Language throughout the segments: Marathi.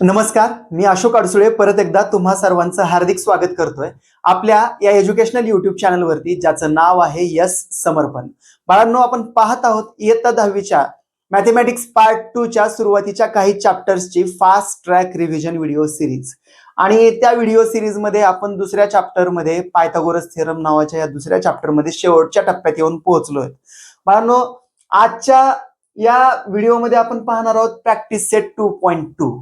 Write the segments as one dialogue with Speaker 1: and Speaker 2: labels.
Speaker 1: नमस्कार, मी अशोक अडसुळे परत एकदा तुम्हा सर्वांचं हार्दिक स्वागत करतोय आपल्या या एज्युकेशनल युट्यूब चॅनलवरती, ज्याचं नाव आहे यस समर्पण. बाळांनो, आपण पाहत आहोत इयत्ता 10वीच्या मॅथमॅटिक्स पार्ट 2 च्या सुरुवातीच्या काही चॅप्टर्सची fast track revision video series. आणि त्या व्हिडिओ सिरीज मध्ये आपण दुसऱ्या चॅप्टर मध्ये पायथागोरस थेरम नावाच्या या दुसऱ्या चॅप्टर मध्ये शेवटच्या टप्प्यात येऊन पोहोचलोय. बाळांनो, आजच्या या व्हिडिओमध्ये आपण पाहणार आहोत प्रॅक्टिस सेट 2.2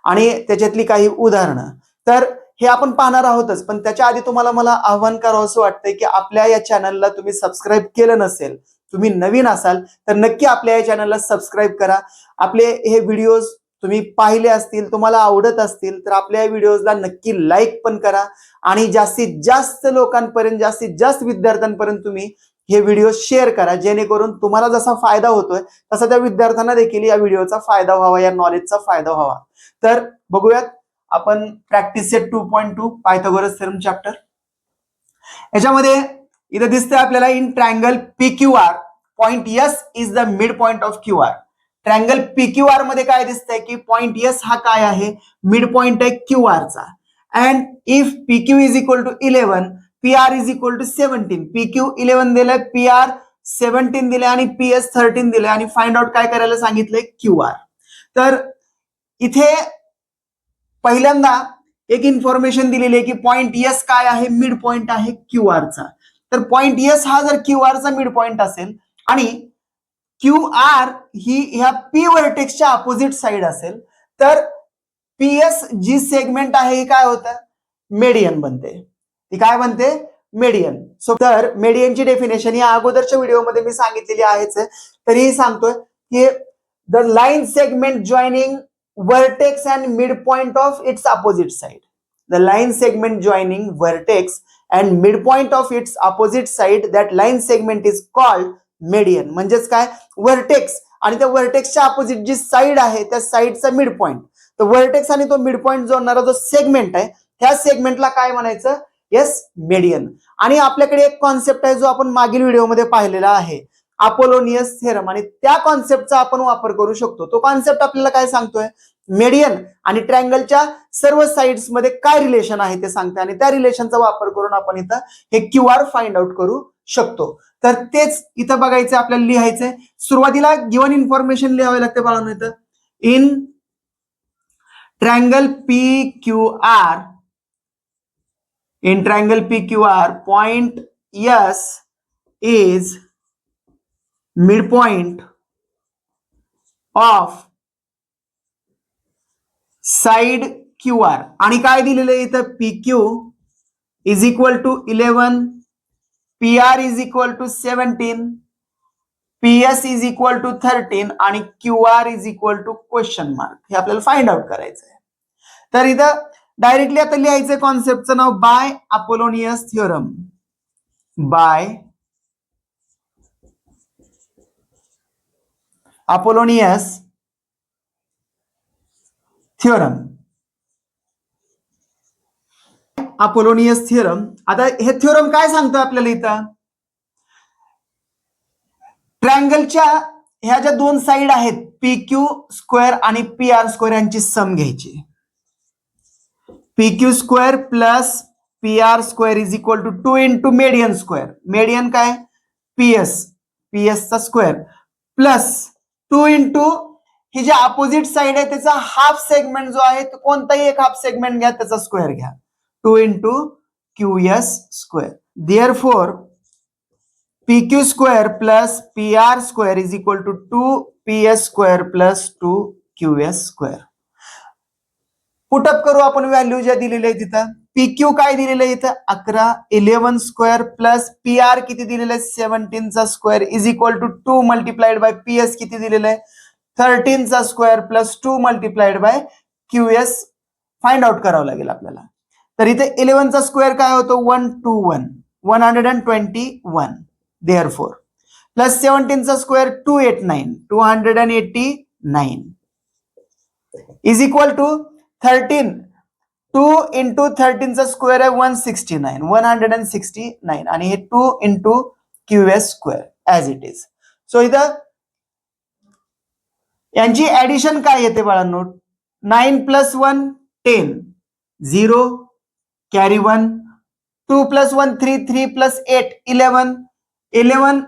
Speaker 1: आणि त्याच्यातली काही उदाहरणं. तर हे आपण पाहणार आहोतच, पण त्याच्या आधी तुम्हाला मला आव्हान करावं असं वाटतंय की आपल्या या चॅनलला तुम्ही सबस्क्राईब केलं नसेल, तुम्ही नवीन असाल तर नक्की आपल्या या चॅनलला सबस्क्राईब करा. आपले हे व्हिडिओज तुम्ही पाहिले असतील, तुम्हाला आवडत असतील तर आपल्या व्हिडिओजला नक्की लाईक पण करा आणि जास्तीत जास्त लोकांपर्यंत, जास्तीत जास्त विद्यार्थ्यांपर्यंत तुम्ही हे व्हिडिओ शेअर करा, जेणेकरून तुम्हाला जसा फायदा होतोय तसा त्या विद्यार्थ्यांना देखील या व्हिडिओचा फायदा व्हावा, या नॉलेजचा फायदा व्हावा. तर बघूयात आपण practice set 2.2 Pythagoras theorem chapter. याच्यामध्ये इथे दिसतंय आपल्याला in triangle PQR point S is the mid point of QR. Triangle PQR मध्ये काय दिसतंय की पॉइंट S हा काय आहे, मिड पॉइंट आहे QR चा. And if PQ is equal to 11, PR is equal to 17. PQ 11 दिलंय, PR 17 दिलंय आणि PS 13 दिलंय आणि फाइंड आउट काय करायला सांगितलंय, QR. तर इथे पहिल्यांदा एक इन्फॉर्मेशन दिलेली आहे की पॉइंट S काय आहे, मिड पॉइंट आहे QR चा. तर पॉइंट S हा जर QR चा मिड पॉइंट असेल आणि QR ही ह्या P व्हर्टेक्सच्या अपोजिट साइड असेल, तर PS जी सेगमेंट आहे ही काय होतं, मेडियन बनते. ती काय बनते, मेडियन. सो तर मेडियनची डेफिनेशन या अगोदरच्या व्हिडिओमध्ये मी सांगितलेली आहेच, तरीही सांगतोय की the line segment joining vertex and midpoint of its opposite side. The line segment joining vertex and midpoint of its opposite side, that line segment is called median. म्हणजेच काय, वर्टेक्स आणि त्या वर्टेक्सच्या अपोजिट जी साइड आहे त्या साइडचा मिड पॉइंट. तर वर्टेक्स आणि तो मिड पॉइंट जोडणारा जो सेगमेंट आहे त्या सेगमेंटला काय म्हणायचं, यस, मेडियन. आणि आपल्याकडे एक कॉन्सेप्ट आहे जो आपण मागील व्हिडिओमध्ये पाहिलेला आहे, अपोलोनियस थेरम, आणि त्या कॉन्सेप्टचा आपण वापर करू शकतो. तो कॉन्सेप्ट आपल्याला काय सांगतोय, मेडियन आणि ट्रायंगलच्या सर्व साइड्स मध्ये काय रिलेशन आहे ते सांगते, आणि त्या रिलेशनचा वापर करून आपण इथं हे QR फाइंड आउट करू शकतो. तर तेच इथं बघायचं, आपल्याला लिहायचंय. सुरुवातीला गिवन इन्फॉर्मेशन लिहावे लागते बाळांनो. इथं in triangle PQR, in triangle PQR, point S is midpoint of side QR. आणि काय दिलेलं आहे इथं, PQ is equal to 11, PR is equal to 17, PS is equal to 13 आणि QR is equal to question mark. हे आपल्याला फाइंड आउट करायचं आहे. तर इथं डायरेक्टली आता लिहायचं कॉन्सेप्टचं नाव, by Apollonius theorem. By Apollonius theorem. Apollonius theorem. आता हे थिओरम काय सांगतोय आपल्याला इथं, ट्रायंगलच्या ह्या ज्या दोन साइड आहेत PQ स्क्वेअर आणि PR स्क्वेअर यांची सम घ्यायची. PQ square plus PR square is equal to 2 into median square. Median काय, PS चा स्क्वेअर प्लस 2 इंटू ही जी अपोजिट साइड आहे त्याचा हाफ सेगमेंट जो आहे, तो कोणताही एक हाफ सेगमेंट घ्या, त्याचा स्क्वेअर घ्या, 2 into QS square. Therefore PQ square plus PR square is equal to 2PS square plus 2QS square. Put up करू आपण व्हॅल्यू ज्या दिलेल्या आहे तिथं. PQ काय दिलेलं आहे इथं, 11, 11 स्क्वेअर प्लस PR किती दिलेलं आहे, 17 चा square is equal to 2 multiplied by PS किती दिलेलं आहे, 13 चा square plus 2 multiplied by QS find out करावं लागेल आपल्याला. तर इथे 11 चा स्क्वेअर काय होतो, 121, 121. देअरफॉर प्लस 17 चा square 289, 289 is equal to 13, 2 into 13 चा स्क्वेअर आहे 169, 169 आणि हे 2 into QS square as it is. So इथं यांची ऍडिशन काय येते बाळांनो, 9 plus 1 10, 0 carry 1, 2 plus 1 3, 3 plus 8 11, 11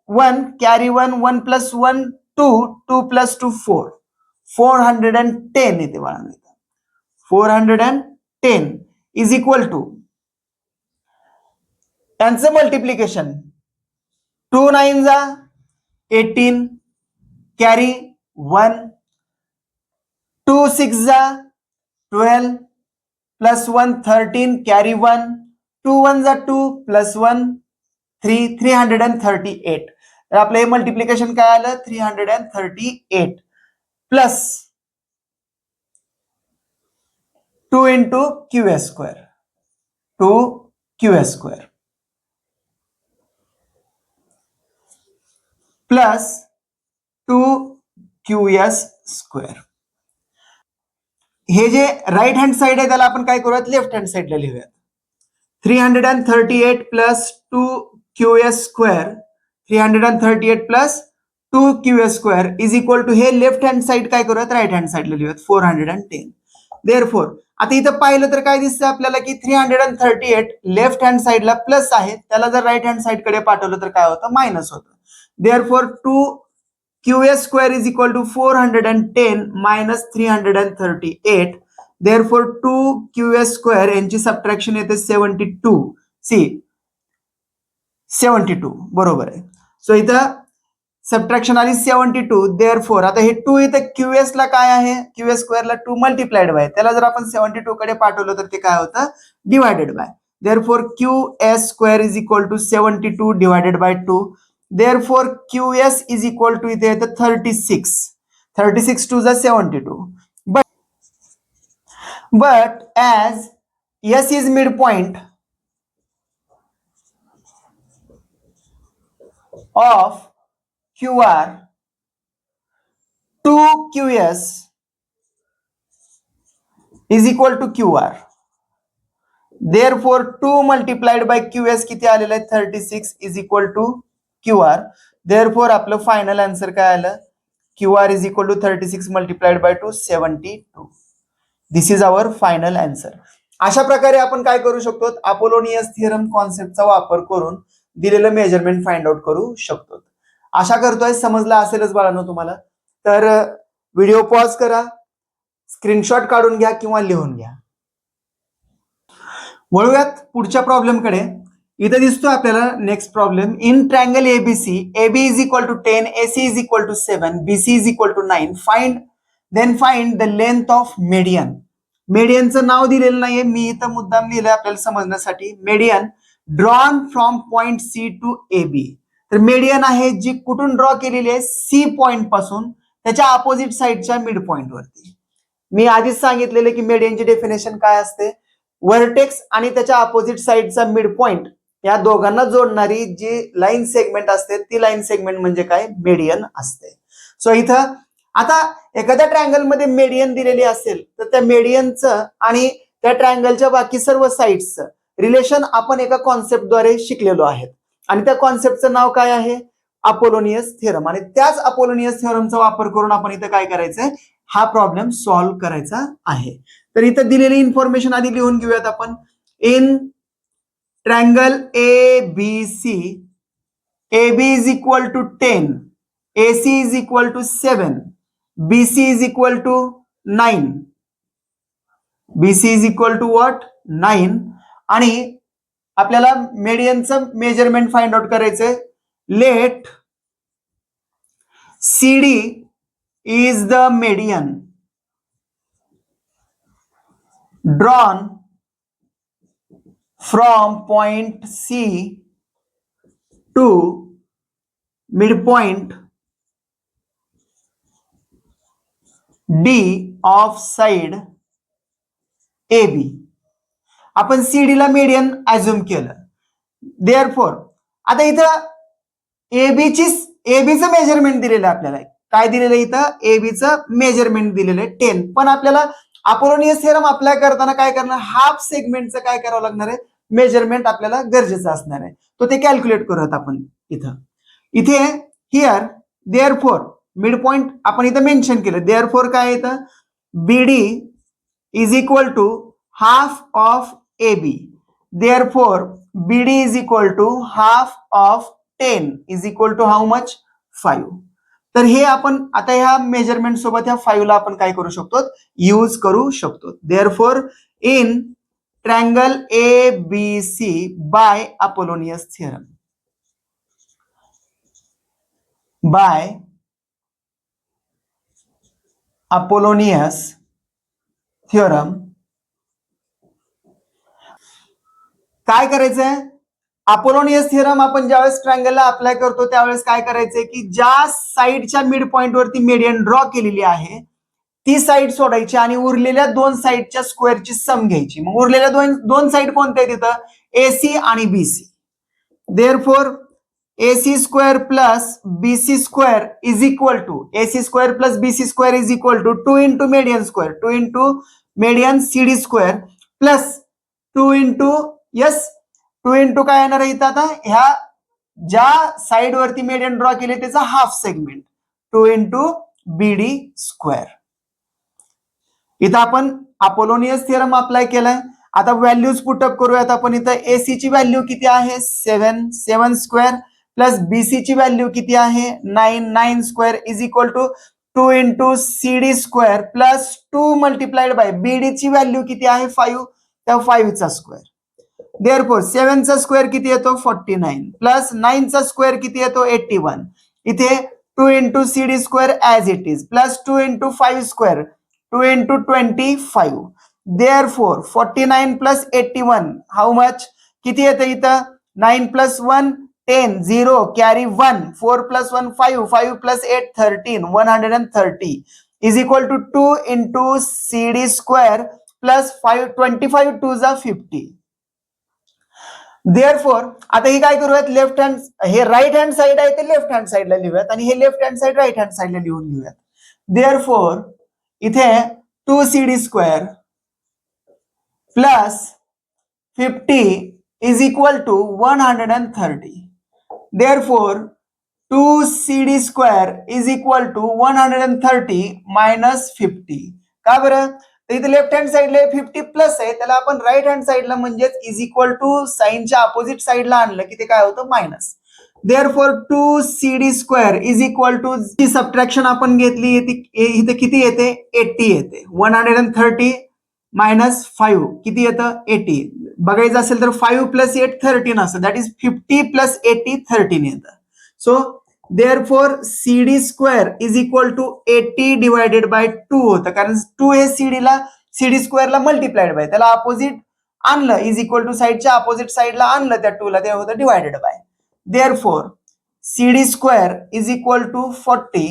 Speaker 1: 1 carry 1, 1 plus 1 2, 2 plus 2 4, 410 येते बाळांनो. 410 इज इक्वल टू त्यांचं मल्टिप्लिकेशन 2 9 जा 18 कॅरी 1, 2 6 जा 12 प्लस 1 13 कॅरी 1, 2 1 जा 2 प्लस 1 3, 338. तर आपलं हे मल्टिप्लिकेशन काय आलं 338 plus 2 into Q square 2 Q square plus 2 QS square. हे जे राईट हँड साइड आहे त्याला आपण काय करूयात लेफ्ट हँड साइडला लिहूयात. 338 plus 2 QS square 338 plus 2 QS square is equal to हे लेफ्ट हँड साइड काय करूयात राईट हँड साइडला लिहूयात 410. देअरफॉर आता इथं पाहिलं तर काय दिसतं आपल्याला की 338 लेफ्ट हँड साइडला प्लस आहे, त्याला जर राईट हँड साइड कडे पाठवलं तर काय होतं मायनस होतं. Therefore 2 QS square is equal to 410 minus 338. Therefore 2 QS square यांची सबट्रॅक्शन येते 72. सी 72 बरोबर आहे. सो इथं सबट्रॅक्शन आली 72. देअरफॉर आता हे 2 इथं QS ला काय आहे QS स्क्वेअर ला 2 मल्टिप्लाइड बाय, त्याला जर आपण 72 कडे पाठवलं तर ते काय होतं divided by. Therefore QS square is equal to 72 divided by 2. Therefore QS is equal to इथे येतं 36. 36 to the 72. But as S is midpoint of QR, 2 QS is equal to QR. Therefore 2 multiplied by QS किती आलेलं आहे 36 is equal to QR. Therefore आपलं फायनल आन्सर काय आलं QR is equal to 36 multiplied by 2 72. This is our final answer. अशा प्रकारे आपण काय करू शकतो अपोलोनियस थिअरम कॉन्सेप्टचा वापर करून दिलेलं मेजरमेंट फाइंड आउट करू शकतो. आशा करतोय समजलं असेलच बाळांनो तुम्हाला. तर व्हिडिओ पॉज करा, स्क्रीनशॉट काढून घ्या किंवा लिहून घ्या. वळूयात पुढच्या प्रॉब्लेमकडे. इथं दिसतो आपल्याला next problem. In triangle ABC AB is equal to 10, AC is equal to 7, BC is equal to 9. Find the length of median. मेडियनचं नाव दिलेलं नाहीये, मी इथं मुद्दाम लिहिलंय आपल्याला समजण्यासाठी. Median drawn from point C to AB. तर मेडियन आहे जी कुठून ड्रॉ केलेली आहे C पॉइंट पासून त्याच्या अपोजिट साइडच्या मिड पॉइंट वरती. मी आधीच सांगितलेलं की मेडियनची डेफिनेशन काय असते, व्हर्टेक्स आणि त्याच्या अपोजिट साइडचा मिड पॉइंट या दोघांना जोडणारी जी लाईन सेगमेंट असते ती लाईन सेगमेंट म्हणजे काय मेडियन असते. सो इथं आता एखाद्या ट्रायंगल मध्ये मेडियन दिलेली असेल तर त्या मेडियनचं आणि त्या ट्रायंगलच्या बाकी सर्व साइड्सचं रिलेशन आपण एका कॉन्सेप्टद्वारे शिकलेलो आहे आणि त्या कॉन्सेप्टचं नाव काय आहे अपोलोनियस थिअरम. आणि त्याच अपोलोनियस थिअरमचा वापर करून आपण इथं काय करायचंय हा प्रॉब्लेम सॉल्व्ह करायचा आहे. तर इथं दिलेली इन्फॉर्मेशन आधी लिहून घेऊयात आपण. In triangle ABC AB is equal to 10, AC is equal to 7, BC is equal to 9. BC is equal to what 9. आणि आपल्याला मेडियनचं मेजरमेंट फाइंड आउट करायचंय. Let CD is the median drawn from point C to midpoint D of side AB. आपण CD ला मीडियन अज्युम केलं. देअरफॉर आता इथं एबीचं मेजरमेंट दिलेलं आपल्याला. काय दिलेलं इथं एबीचं मेजरमेंट दिलेलं आहे 10. पण आपल्याला अपोलोनियस थिअरम अप्लाय करताना काय करणार हाफ सेगमेंटचं काय करावं लागणार आहे मेजरमेंट आपल्याला गरजेचं असणार आहे. तो ते कॅल्क्युलेट करूयात आपण इथं. इथे हिअर देअरफॉर मिड पॉइंट आपण इथं मेन्शन केलं. देअरफॉर काय येतं BD is equal to half of AB. Therefore, BD is equal to half of 10 is equal to how much? 5. तर हे आपण आता ह्या मेजरमेंट सोबत ह्या 5 ला आपण काय करू शकतो? यूज करू शकतो. Therefore, in triangle ABC by Apollonius theorem. By Apollonius theorem काय करायचंय? अपोलोनियस थिअरम आपण ज्यावेळेस ट्रायंगलला अप्लाय करतो त्यावेळेस काय करायचंय की ज्या साइडच्या मिड पॉइंट वरती मीडियन ड्रॉ केलेली आहे ती साइड सोडायची आणि उरलेल्या दोन साइडच्या स्क्वेअरची सम घ्यायची. मग उरलेल्या दोन साइड कोणत्या आहेत तिथं? AC आणि BC. Therefore AC square plus BC square is equal to AC square plus BC square is equal to 2 into median square 2 into median CD square plus 2 into 2 into काय येणार आहे इथं? आता ह्या ज्या साइड वरती मीडियन ड्रॉ केले त्याचा half segment 2 into BD square. इथं आपण अपोलोनियस थिअरम अप्लाय केलाय. आता व्हॅल्यूज पुटअप करूयात आपण. इथं AC ची व्हॅल्यू किती आहे? 7 स्क्वेअर प्लस BC ची व्हॅल्यू किती आहे? 9 square is equal to 2 into CD square plus 2 multiplied by BD ची व्हॅल्यू किती आहे? 5. त्या 5 चा स्क्वेअर. देअरफॉर 7 चा स्क्वेअर किती येतो? 49 प्लस 9 चा स्क्वेअर किती येतो? 81. इथे 2 into CD square as it is plus 2 into 5 square 2 into 25. Therefore 49 plus 81 how much? किती येतं इथं? 9 plus 1 10 0 carry 1 4 plus 1 5 5 plus 8 13 130 is equal to 2 into CD square plus 5 25 2 जा 50. देअरफॉर आता हे काय करूयात? लेफ्ट हँड हे राईट हँड साइड आहे ते लेफ्ट हँड साइडला लिहूयात आणि हे left hand side right hand साइडला लिहून घेऊयात. देअरफॉर इथे 2 CD square plus 50 is equal to 130. Therefore 2 CD square is equal to 130 minus 50. का बरं? तर इथे लेफ्ट हँड साइडला 50 प्लस आहे त्याला आपण राईट हँड साइडला म्हणजेच इज इक्वल टू साइनच्या अपोजिट साइडला आणलं की ते काय होतं? Minus. Therefore 2 CD square is equal to ची सबट्रॅक्शन आपण घेतली इथे किती येते? 80 येते. 130 मायनस 5 किती येतं? 80. बघायचं असेल तर 5 प्लस 8 13 असं दॅट इज 50 प्लस 80 13 येतं. So therefore CD square is equal to 80 divided by 2 होतं कारण 2 हे CD स्क्वेअरला मल्टिप्लाइड बाय त्याला अपोजिट आणलं इज इक्वल टू साइडच्या अपोजिट साइडला आणलं त्या 2 ला ते होतं divided by. Therefore CD square is equal to 40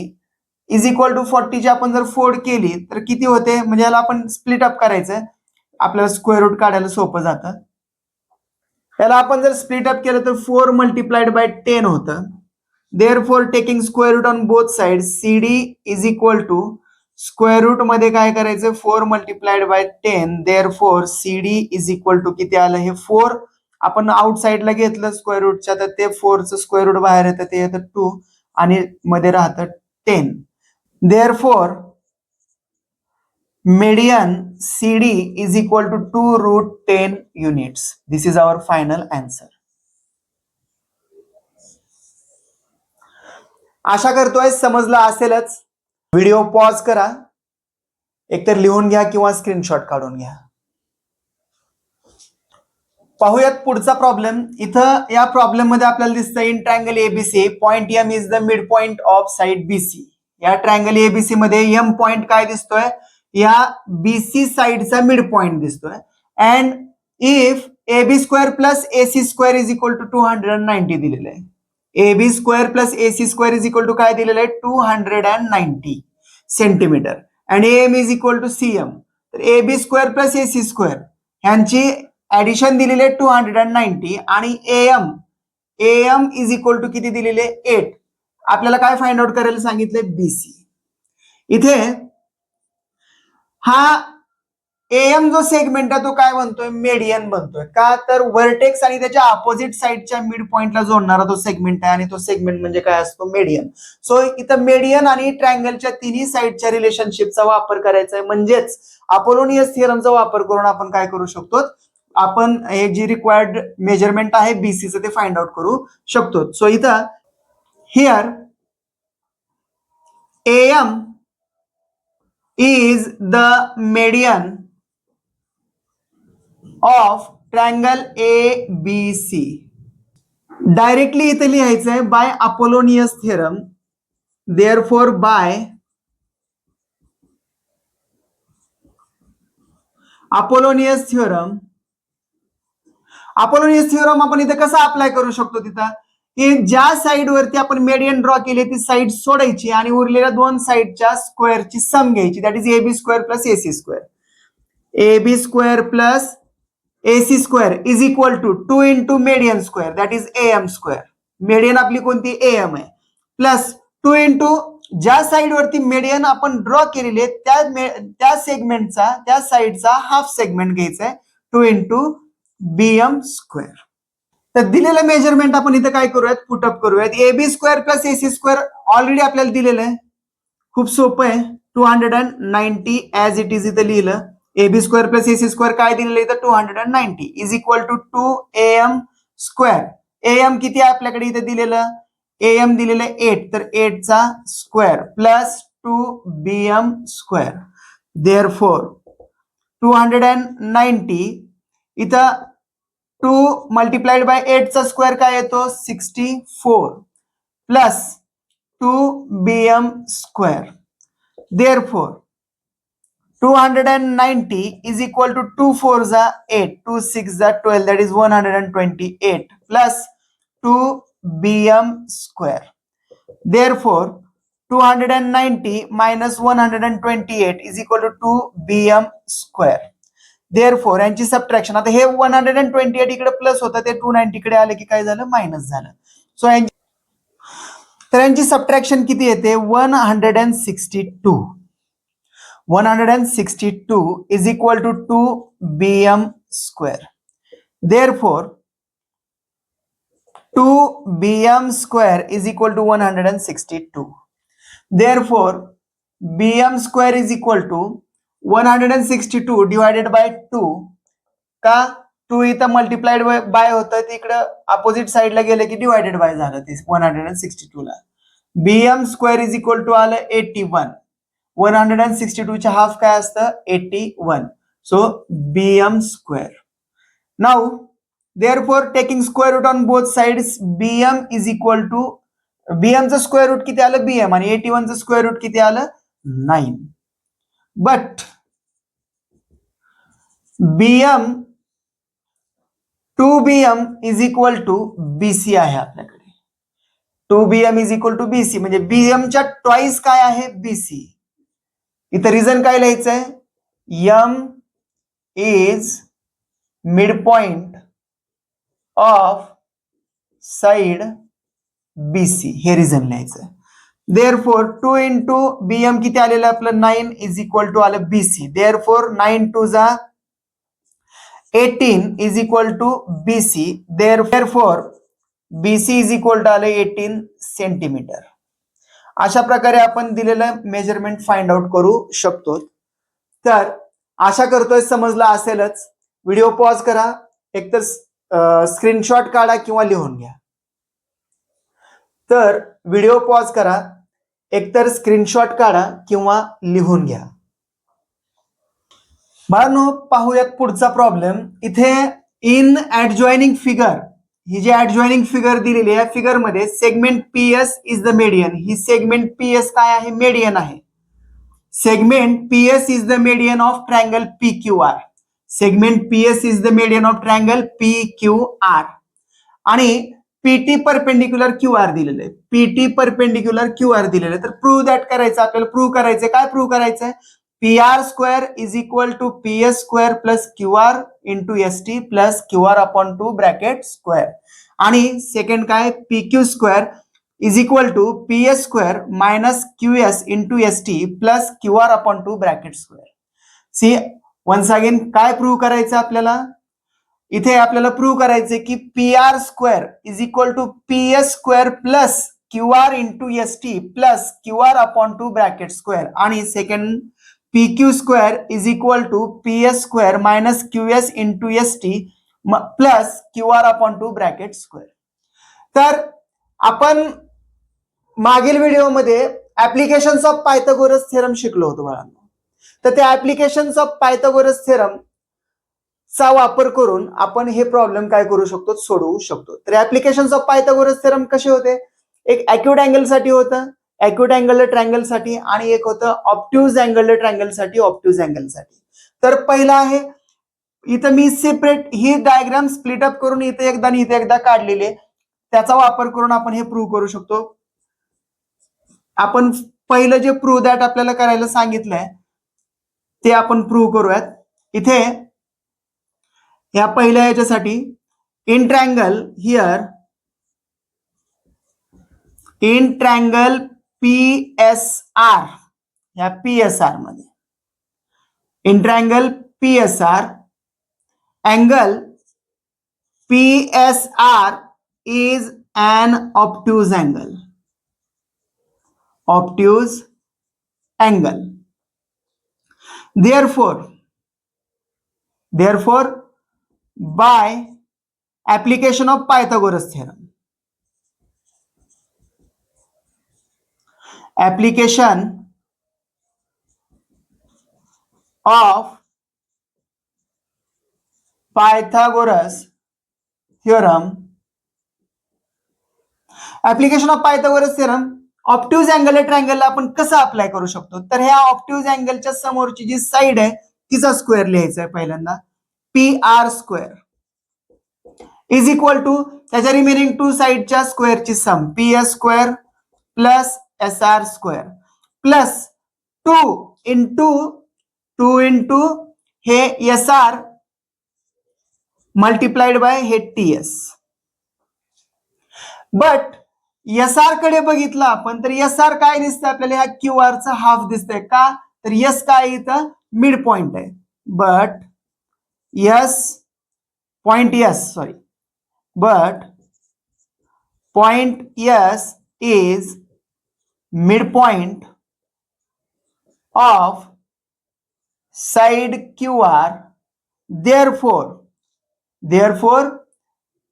Speaker 1: is equal to 40 ची आपण जर फोल्ड केली तर किती होते? म्हणजे याला आपण स्प्लिट अप करायचं आपल्याला स्क्वेअर रूट काढायला सोपं जातं. याला आपण जर स्प्लिट अप केलं तर 4 मल्टिप्लाइड बाय 10 होतं. Therefore taking square root on both side CD is equal to square root मध्ये काय करायचं? 4 multiplied by 10. Therefore CD is equal to किती आलं? हे 4 आपण आउटसाइडला घेतलं स्क्वेअर रूटच्या तर ते 4चं स्क्वेअर रूट बाहेर येतं ते येतं 2 आणि मध्ये राहतं 10. Therefore median CD is equal to 2 root 10 units. This is our final answer. आशा करतोय समजलं असेलच. व्हिडिओ पॉज करा, एकतर लिहून घ्या किंवा स्क्रीनशॉट काढून घ्या. पाहूयात पुढचा प्रॉब्लेम. इथं या प्रॉब्लेम मध्ये आपल्याला दिसतं in triangle ABC point M is the mid point of side BC. या ट्रायंगल ABC मध्ये M पॉइंट काय दिसतोय? या BC साइडचा मिड पॉइंट दिसतोय. And if AB square plus AC square is equal to 290 दिलेलं आहे. AB square plus AC square is equal to काय दिलेलं आहे? 290 centimetre. And AM is equal to CM. तर AB square plus AC square ह्यांची ऍडिशन दिलेले 290 आणि AM इज इक्वल टू किती दिलेले? 8. आपल्याला काय फाइंड आउट करायला सांगितले? BC. इथे हा एएम जो सेगमेंट आहे तो काय बनतोय, मेडियन बनतोय. का तर व्हर्टेक्स आणि त्याच्या अपोजिट साइडच्या मिड पॉइंटला जोडणारा तो सेगमेंट आहे आणि तो सेगमेंट म्हणजे काय असतो, मेडियन. सो इथं मेडियन आणि ट्रायंगलच्या तिन्ही साइडच्या रिलेशनशिपचा वापर करायचा आहे. म्हणजेच अपोलोनियस थिअरमचा वापर करून आपण काय करू शकतो, आपण हे जी रिक्वायर्ड मेजरमेंट आहे बीसीचं ते फाइंड आउट करू शकतो. सो इथं here AM is the median of triangle ABC. Directly इथे लिहायचं आहे by Apollonius theorem. Therefore by Apollonius theorem. Apollonius theorem आपण इथे कसा अप्लाय करू शकतो, तिथं की ज्या साइड वरती आपण मेडियन ड्रॉ केली ती साइड सोडायची आणि उरलेल्या दोन साइडच्या स्क्वेअरची सम घ्यायची. That is AB square plus AC square. AB square plus AC square is equal to 2 into median square that is AM square. Median आपली कोणती, AM आहे. प्लस 2 इंटू ज्या साइड वरती मेडियन आपण ड्रॉ केलेली आहे त्या सेगमेंटचा, त्या साइडचा हाफ सेगमेंट घ्यायचा आहे, 2 इंटू BM स्क्वेअर. तर दिलेलं मेजरमेंट आपण इथं काय करूयात, पुटअप करूयात. AB square plus AC square already आपल्याला दिलेलं आहे, खूप सोपं आहे. 290 ऍज इट इज इथं लिहिलं. AB square plus AC square काय दिलेलं इथं, 290 is equal to 2AM square. AM किती आहे आपल्याकडे इथे दिलेलं, AM दिलेलं 8, तर 8 चा square plus 2BM square. Therefore 290 इथं 2 मल्टिप्लाइड बाय 8 चा स्क्वेअर काय येतो, 64 plus 2BM square. Therefore 290 is equal to 2 4 जा 8, 2 6 जा 12, that is 128 plus 2BM square. Therefore, 290 minus 128 is equal to 2BM square. Therefore, यांची सबट्रॅक्शन, आता हे 128 इकडे प्लस होतं, ते 290 कडे आले की काय झालं, मायनस झालं. सो तर यांची सबट्रॅक्शन किती येते, 162. 162 is equal to 2BM square. Therefore, 2BM square is equal to 162. Therefore, BM square is equal to 162 divided by 2. का 2 इथं मल्टिप्लाइड बाय होतं, तिकडं अपोजिट साइडला गेलं की डिवायडेड बाय झालं ते 162 ला. BM square is equal to आलं 81. 162 च्या हाफ काय असतं, 81. So BM square. Now therefore taking square root on both sides, BM is equal to, BM चं स्क्वेअर रूट किती आलं, BM, आणि 81 चं स्क्वेअर रूट किती आलं, 9. But BM 2BM is equal to BC आहे आपल्याकडे. 2BM is equal to BC म्हणजे BM च्या ट्वाइस काय आहे, BC. इथं रिझन काय लिहायचं आहे, M is mid point of side BC, हे रिझन लिहायचं आहे. देअरफॉर 2 इंटू BM किती आलेलं आपलं, 9 इज इक्वल टू आलं BC. देअरफॉर 9 2 जा 18 is equal to BC. Therefore BC is equal to आलं 18 सेंटीमीटर. अशा प्रकारे आपण दिलेलं मेजरमेंट फाइंड आउट करू शकतो. तर आशा करतोय समजलं असेलच. व्हिडिओ पॉज करा, एकतर स्क्रीनशॉट काढा किंवा लिहून घ्या. तर व्हिडिओ पॉज करा, एकतर स्क्रीनशॉट काढा किंवा लिहून घ्या. बाळांनो, पाहूयात पुढचा प्रॉब्लेम. इथे इन ऍडजॉइनिंग फिगर, ही जी ऍडजॉइनिंग फिगर दिलेली आहे, फिगर मध्ये segment PS is the median. ही सेगमेंट PS काय आहे, मेडियन आहे. Segment PS is the median of triangle PQR. Segment PS is the median of triangle PQR. आणि PT परपेंडिक्युलर QR दिलेलं आहे. PT परपेंडिक्युलर QR दिलेलं आहे. तर प्रूव्ह दॅट करायचं आपल्याला. प्रूव्ह करायचंय, काय प्रूव्ह करायचंय, PR square is equal to PS square plus QR into ST plus QR upon 2 bracket square. आणि सेकंड काय, PQ square is equal to PS square minus QS into ST plus QR upon 2 bracket square. See once again काय प्रूव्ह करायचं आपल्याला, इथे आपल्याला प्रूव्ह करायचे की P R square is equal to P S square plus Q R into S T plus Q R upon two bracket square, आणि second P Q square is equal to P S square minus Q S into S T plus Q R upon two bracket square. तर आपण मागील व्हिडिओमध्ये ऍप्लिकेशन्स ऑफ पायथागोरस थेरम शिकलो होतो बाळांनो. तर त्या ऍप्लिकेशन्स ऑफ पायथागोरस थेरम चा वापर करून आपण हे प्रॉब्लेम काय करू शकतो, सोडवू शकतो. तर ऍप्लिकेशन्स ऑफ पायथागोरस थेरम कसे होते, एक अॅक्यूट अँगल साठी होतं, अॅक्यूट अँगल ट्रायंगल साठी, आणि एक होतं ऑब्ट्यूज अँगल ट्रायंगल साठी, ऑब्ट्यूज अँगल साठी. तर पहिला आहे, इथं मी सेपरेट ही डायग्राम स्प्लिट अप करून इथे एकदा आणि इथे एकदा काढलेली आहे. त्याचा वापर करून आपण हे प्रूव्ह करू शकतो. आपण पहिलं जे प्रूव्ह दॅट आपल्याला करायला सांगितलंय ते आपण प्रूव्ह करूयात. इथे या पहिल्या याच्यासाठी in triangle here, in triangle P S R, या पी एस आर मध्ये in triangle P S R angle P S R is an obtuse angle, obtuse angle. Therefore by application of Pythagoras theorem, application of Pythagoras theorem, application of Pythagoras theorem obtuse angle ट्रायंगलला आपण कसं अप्लाय करू शकतो. तर ह्या ऑब्ट्यूज अँगलच्या समोरची जी साइड आहे तिचा स्क्वेअर लिहायचा आहे पहिल्यांदा, P R square is equal to त्याच्या रिमेनिंग टू साइडच्या स्क्वेअरची sum, P S square plus S R square plus two into हे एस आर मल्टिप्लाइड बाय हे T S. But S R कडे बघितलं आपण तर एस आर काय दिसतंय आपल्याला, ह्या क्यू आर चा हाफ दिसतंय का, तर एस काय इथं मिड पॉइंट आहे. But point S is mid point of side Q R, therefore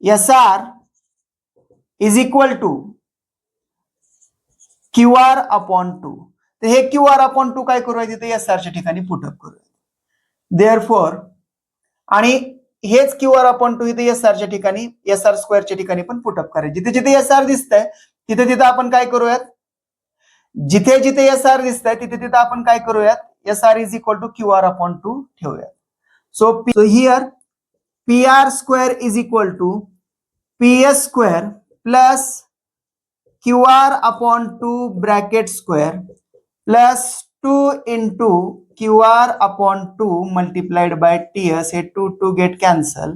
Speaker 1: S R is equal to Q R upon two. तर हे क्यू आर अपॉन टू काय करूया, तिथे एस आरच्या ठिकाणी पुटअप करूया. देअरफॉर आणि हेच क्यू आर अपॉन टू इथे एस आरच्या ठिकाणी, एस आर स्क्वेअरच्या ठिकाणी पण पुटअप करायचे. जिथे जिथे एस आर दिसतंय तिथे तिथे आपण काय करूयात, जिथे जिथे एस आर दिसतंय तिथे तिथे आपण काय करूयात, S R is equal to Q R upon two ठेवूयात. So here P R square is equal to P S square plus Q R upon two bracket square plus 2 into Q R upon 2 multiplied by T S, हे 2 get cancel.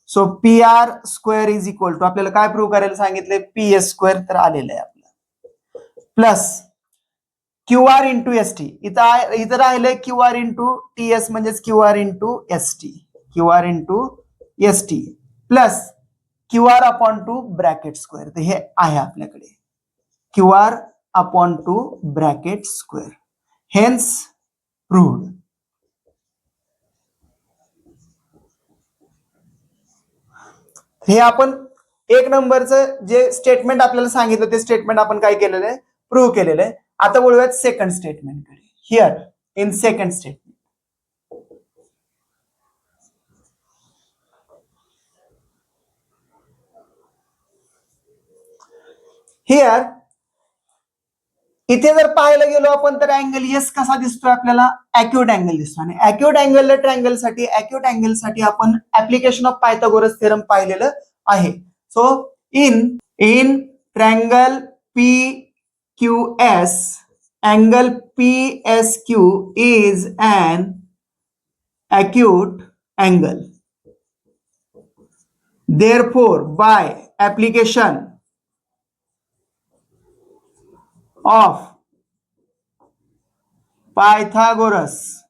Speaker 1: So P R square is equal to आपल्याला काय प्रूव्ह करायला सांगितले, पी एस स्क्वेअर, तर आलेलं आहे आपलं, plus Q R into S T, इथं राहिलंय Q R into T S म्हणजेच Q R into S T, Q R into S T plus Q R upon two bracket square. तर हे आहे आपल्याकडे Q R upon two bracket square, hence proved. हे आपण एक नंबरचं जे स्टेटमेंट आपल्याला सांगितलं ते स्टेटमेंट आपण काय केलेलं आहे, प्रूव्ह केलेलं आहे. आता बोलूयात सेकंड स्टेटमेंटकडे. Here in second statement, here इथे जर पाहायला गेलो आपण तर अँगल एस कसा दिसतोय आपल्याला, अॅक्यूट अँगल दिसतो. आणि अॅक्यूट अँगल ट्रायंगल साठी आपण ऍप्लिकेशन ऑफ पायथागोरस थेरम पाहिलेलं आहे. So in triangle P Q S angle P S Q is an acute angle. Therefore by application of Pythagoras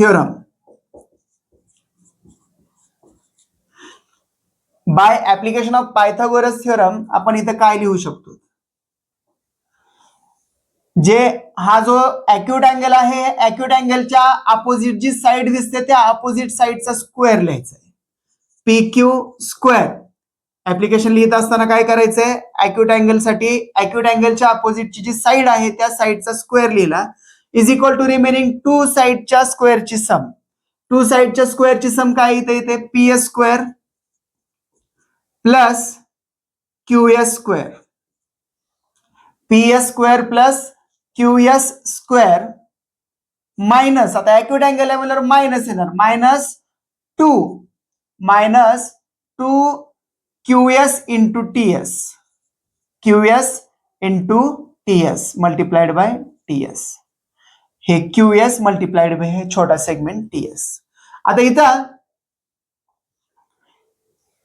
Speaker 1: theorem by application of Pythagoras theorem आपण इथं काय लिहू शकतो, जे हा जो अॅक्यूट अँगल आहे, अॅक्यूट अँगलच्या अपोजिट जी साइड दिसते त्या अपोजिट साइडचा स्क्वेअर लिहायचा आहे, पी क्यू स्क्वेअर. ऍप्लिकेशन लिहित असताना काय करायचंय, अॅक्यूट अँगल साठी अॅक्यूट अँगलच्या अपोजिटची जी साइड आहे त्या साइडचा स्क्वेअर लिहिला, is equal to remaining two साइडच्या स्क्वेअरची सम. टू साइडच्या स्क्वेअरची सम काय इथे P S square plus Q S square, P S square plus Q S square minus, आता अॅक्यूट अँगल आहे म्हणल्यावर मायनस येणार, minus two Q S into T S, Q S into T S multiplied by T S. हे क्यू एस मल्टिप्लाइड बाय हे छोटा सेगमेंट टी एस. आता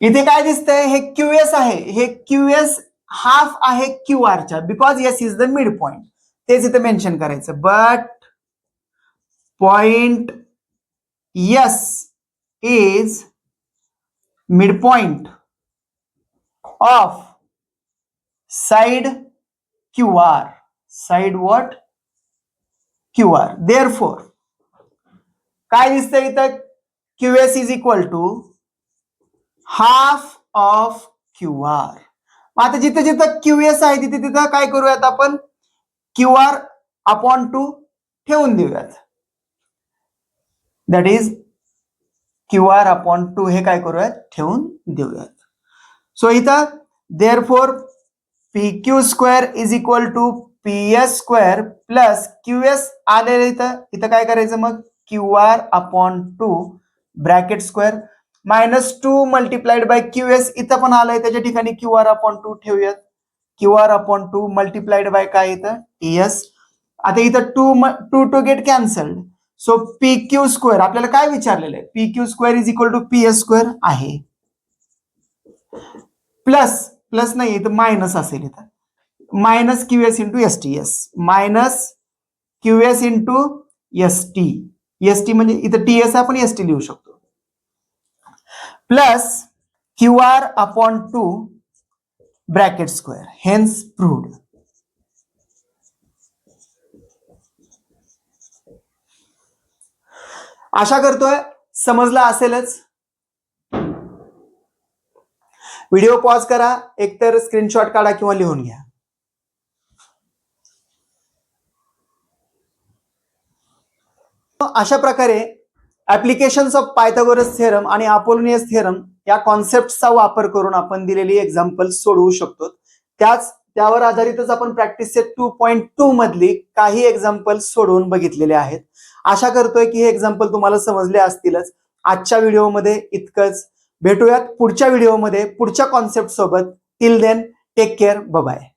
Speaker 1: इथे काय दिसतंय, हे क्यू एस आहे, हे क्यू एस हाफ आहे क्यू आरच्या, because S is the mid point, तेच इथे मेन्शन करायचं. But point S is mid point of side Q R, side what Q R. Therefore काय दिसतंय इथं, Q S is equal to half of Q R. आता जिथे जिथं क्यू एस आहे तिथे तिथं काय करूयात आपण, क्यू आर अपॉन टू ठेवून देऊयात, that is Q R upon two हे काय करूयात ठेवून देऊयात. सो इथं therefore P Q square is equal to P S square plus Q S आलेलं इथं काय करायचं मग, Q R upon two bracket square minus two multiplied by Q S, इथं पण आलंय त्याच्या ठिकाणी क्यू आर अपॉन टू ठेवूयात, Q R upon two multiplied by काय इथं टी एस. आता इथं to to get cancelled, so P Q square आपल्याला काय विचारलेलं आहे, P Q square is equal to P S square आहे, प्लस नाही इथं मायनस असेल, इथं minus Q S into S T, S minus Q S into S T, S T म्हणजे इथं टी एस आपण एस टी लिहू शकतो, plus Q R upon two bracket square, hence proved. आशा करतोय समजला असेलच. व्हिडिओ पॉज करा, एकतर स्क्रीनशॉट काढा किंवा लिहून घ्या. अशा प्रकारे ऍप्लिकेशन्स ऑफ पायथागोरस थिअरम आणि अपोलोनियस थिअरम या कॉन्सेप्टचा वापर करून आपण दिलेली एक्झाम्पल सोडवू शकतो. त्यावर आधारितच आपण प्रॅक्टिस सेट 2.2 मधली काही एक्झाम्पल सोडवून बघितलेले आहेत. आशा करतोय की हे एक्झाम्पल तुम्हाला समजले असतीलच. आजच्या व्हिडिओमध्ये इतकंच. भेटूयात पुढच्या व्हिडिओमध्ये पुढच्या कॉन्सेप्ट सोबत. Till then take care, bye bye.